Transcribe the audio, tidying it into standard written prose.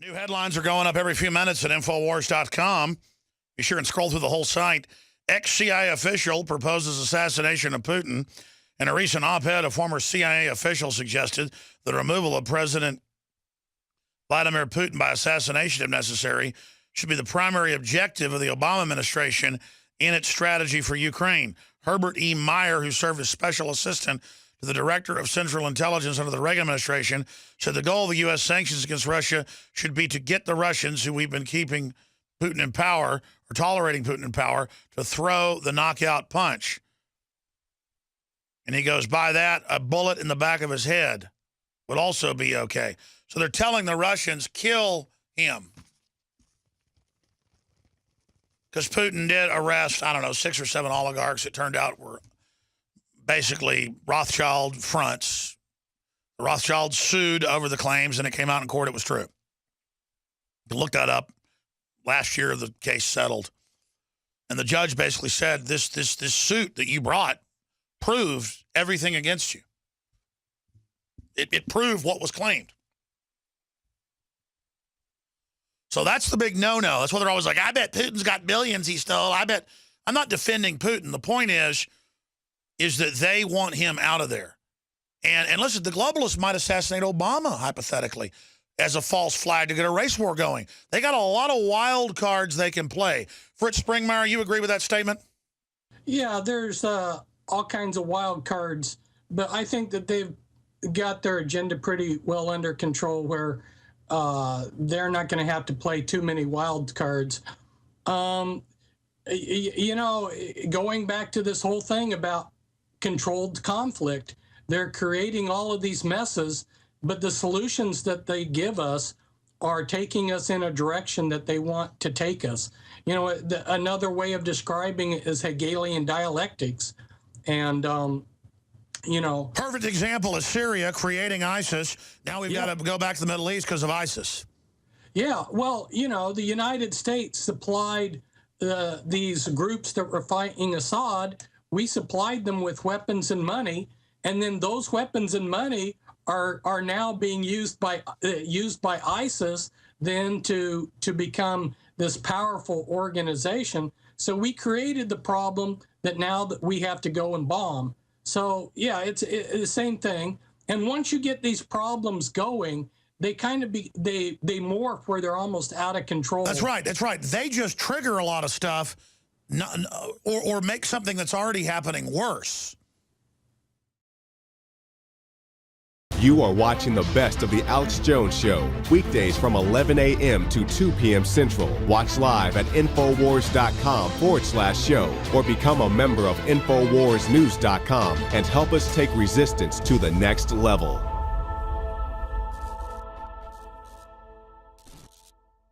New headlines are going up every few minutes at Infowars.com. Be sure and scroll through the whole site. Ex-CIA official proposes assassination of Putin. In a recent op-ed, a former CIA official suggested the removal of President Vladimir Putin by assassination, if necessary, should be the primary objective of the Obama administration in its strategy for Ukraine. Herbert E. Meyer, who served as special assistant to the director of Central Intelligence under the Reagan administration, said the goal of the U.S. sanctions against Russia should be to get the Russians, who we've been keeping Putin in power, or tolerating Putin in power, to throw the knockout punch. And he goes, by that, a bullet in the back of his head would also be okay. So they're telling the Russians, kill him. Because Putin did arrest, 6 or 7 oligarchs, it turned out were basically Rothschild fronts. The Rothschilds sued over the claims, and it came out in court it was true. You can look that up. Last year, the case settled. And the judge basically said, this suit that you brought proved everything against you. It proved what was claimed. So that's the big no-no. That's why they're always like, I bet Putin's got billions he stole. I bet. I'm not defending Putin. The point is that they want him out of there. And listen, the globalists might assassinate Obama, hypothetically, as a false flag to get a race war going. They got a lot of wild cards they can play. Fritz Springmeier, you agree with that statement? Yeah, there's all kinds of wild cards, but I think that they've got their agenda pretty well under control where they're not going to have to play too many wild cards. You know, going back to this whole thing about controlled conflict, they're creating all of these messes, but the solutions that they give us are taking us in a direction that they want to take us. You know, another way of describing it is Hegelian dialectics. And, you know. Perfect example is Syria creating ISIS. Now we've got to go back to the Middle East because of ISIS. Yeah, well, you know, the United States supplied these groups that were fighting Assad. We supplied them with weapons and money, and then those weapons and money are now being used by ISIS then to become this powerful organization. So we created the problem that now that we have to go and bomb. So yeah, it's the same thing. And once you get these problems going, they kind of they morph where they're almost out of control. That's right. That's right. They just trigger a lot of stuff, or make something that's already happening worse. You are watching the best of the Alex Jones Show, weekdays from 11 a.m. to 2 p.m. Central. Watch live at Infowars.com/show or become a member of InfoWarsNews.com and help us take resistance to the next level.